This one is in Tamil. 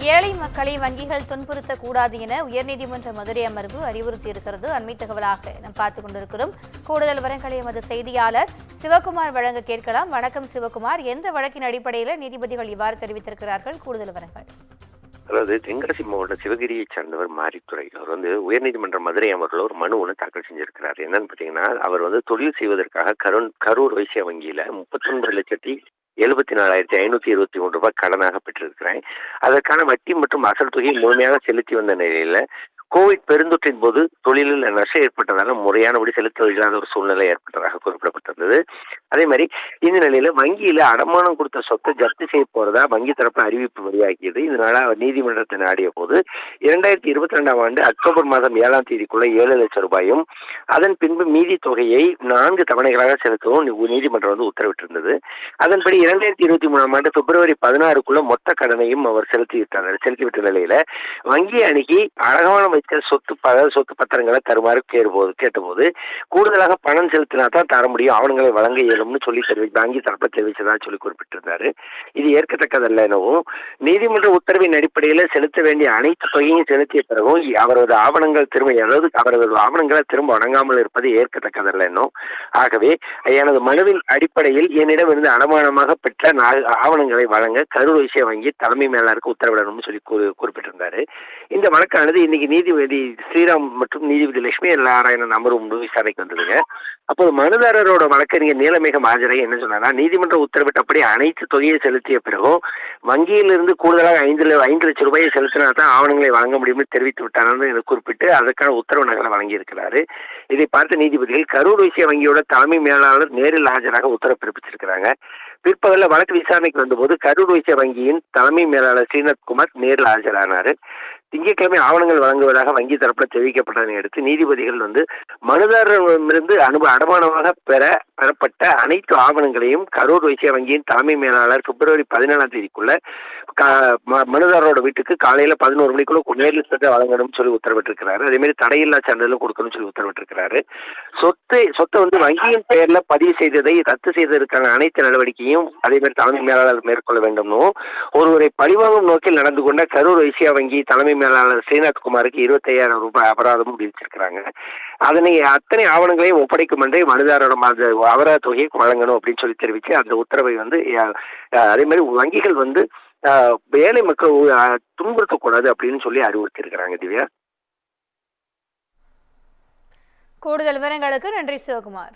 ஏழை மக்களை வங்கிகள் துன்புறுத்தக்கூடாது என உயர்நீதிமன்ற மதுரை அமர்வு அறிவுறுத்தியிருக்கிறது. அண்மை தகவலாக நாம் பார்த்துக் கொண்டிருக்கிறோம். கூடுதல் விவரங்களை எமது செய்தியாளர் சிவகுமார் வழங்க கேட்கலாம். வணக்கம் சிவகுமார், எந்த வழக்கின் அடிப்படையில் நீதிபதிகள் இவ்வாறு தெரிவித்திருக்கிறார்கள்? கூடுதல் விவரங்கள். அதாவது தென்காசி மாவட்ட சிவகிரியை சார்ந்தவர் மாரித்துறை அவர் உயர்நீதிமன்ற மதுரை அமர்வில் ஒரு மனு ஒன்று தாக்கல் செஞ்சிருக்கிறார். என்னன்னு பார்த்தீங்கன்னா, அவர் தொழில் செய்வதற்காக கரூர் வைசிய வங்கியில 39,74,523 ரூபாய் கடனாக பெற்றிருக்கிறேன். அதற்கான வட்டி மற்றும் அசல் தொகையை முழுமையாக செலுத்தி வந்த நிலையில கோவிட் பெருந்தொற்றின் போது தொழிலில் நஷ்டம் ஏற்பட்டதால முறையானபடி செலுத்த இல்லாத ஒரு சூழ்நிலை ஏற்பட்டதாக குறிப்பிடப்பட்டிருந்தது. அதே மாதிரி இந்த நிலையில வங்கியில அடமானம் கொடுத்த சொத்தை ஜப்தி செய்ய போறதா வங்கி தரப்பு அறிவிப்பு வெளியாகியது. இதனால அவர் நீதிமன்றத்தை நாடிய போது 2022 ஆண்டு அக்டோபர் மாதம் 7ஆம் தேதிக்குள்ள 7 லட்சம் ரூபாயும் அதன் பின்பு மீதி தொகையை 4 தவணைகளாக செலுத்தவும் நீதிமன்றம் உத்தரவிட்டிருந்தது. அதன்படி 2023 ஆண்டு பிப்ரவரி 16க்குள்ள மொத்த கடனையும் அவர் செலுத்திவிட்ட நிலையில வங்கி அணுகி அழகான சொத்து பத்திரங்களை தருமாறு கேட்டபோது கூடுதலாக பணம் செலுத்தினா தான் தர முடியும், ஆவணங்களை வழங்க இயலும்னு சொல்லி வங்கி தரப்ப தெரிவிச்சதா சொல்லி குறிப்பிட்டிருந்தாரு. இது ஏற்கத்தக்கதல்ல எனவும் நீதிமன்ற உத்தரவின் அடிப்படையில் செலுத்த வேண்டிய அனைத்து தொகையும் செலுத்திய பிறகும் அவரது ஆவணங்களை திரும்ப வழங்காமல் இருப்பது ஏற்கத்தக்கதல்ல என்னும். ஆகவே எனது மனுவின் அடிப்படையில் என்னிடமிருந்து அடமானமாக பெற்ற ஆவணங்களை வழங்க கரூர் வைசிய வங்கி தலைமை மேலாளருக்கு உத்தரவிடணும்னு சொல்லி குறிப்பிட்டிருந்தாரு. இந்த வழக்கானது இன்னைக்கு நீதிபதி ஸ்ரீராம் மற்றும் நீதிபதி லட்சுமி நாராயணன் அமர்வு முன்பு விசாரணைக்கு வந்ததுங்க. அப்போது மனுதாரரோட வழக்கறிஞர் நீலமேகம் ஆஜரை என்ன சொன்னாரா, நீதிமன்ற உத்தரவிட்டபடி அனைத்து தொகையை செலுத்திய பிறகும் வங்கியிலிருந்து கூடுதலாக 5 லட்சம் ரூபாயை செலுத்தினா தான் ஆவணங்களை வழங்க முடியும்னு தெரிவித்து விட்டார் குறிப்பிட்டு அதற்கான உத்தரவு நகலை வழங்கியிருக்கிறாரு. இதை பார்த்த நீதிபதிகள் கரூர் வைசிய வங்கியோட தலைமை மேலாளர் நேரில் ஆஜராக உத்தரவு பிறப்பிச்சிருக்கிறாங்க. பிற்பகல வழக்கு விசாரணைக்கு வந்தபோது கரூர் வைசிய வங்கியின் தலைமை மேலாளர் ஸ்ரீநாத்குமார் நேரில் ஆஜரானார். திங்கட்கிழமை ஆவணங்கள் வழங்குவதாக வங்கி தரப்புல தெரிவிக்கப்பட்டதை அடுத்து நீதிபதிகள் மனுதாரரிடமிருந்து அடமானமாக பெறப்பட்ட அனைத்து ஆவணங்களையும் கரூர் வைசிய வங்கியின் தலைமை மேலாளர் பிப்ரவரி 17ஆம் தேதிக்குள்ள மனுதாரரோட வீட்டுக்கு காலையில 11 மணிக்குள்ள நேரில் சென்று வழங்கணும்னு சொல்லி உத்தரவிட்டிருக்கிறாரு. அதே மாதிரி தடையில்லா சான்றிதழும் கொடுக்கணும்னு சொல்லி உத்தரவிட்டிருக்கிறாரு. சொத்தை வங்கியின் பெயர்ல பதிவு செய்ததை ரத்து செய்ததற்கான அனைத்து நடவடிக்கையும் அதே மாதிரி தலைமை மேலாளர் மேற்கொள்ள வேண்டும்னு ஒருவரை பழிவாங்கும் நோக்கில் நடந்து கொண்ட கரூர் வைசிய வங்கி தலைமை மேலாளர் ஸ்ரீநாத்குமாருக்கு 25,000 ரூபாய் அபராதமும் விதிச்சிருக்கிறாங்க. அத்தனை ஆவணங்களையும் ஒப்படைக்கும் என்றே மனுதாரரிடம் அபராத தொகையை வழங்கணும் அப்படின்னு சொல்லி தெரிவிச்சு அந்த உத்தரவை அதே மாதிரி வங்கிகள் ஏழை மக்கள் துன்புறுத்தக்கூடாது அப்படின்னு சொல்லி அறிவுறுத்தி இருக்கிறாங்க. திவ்யா, கூடுதல் விவரங்களுக்கு நன்றி சிவகுமார்.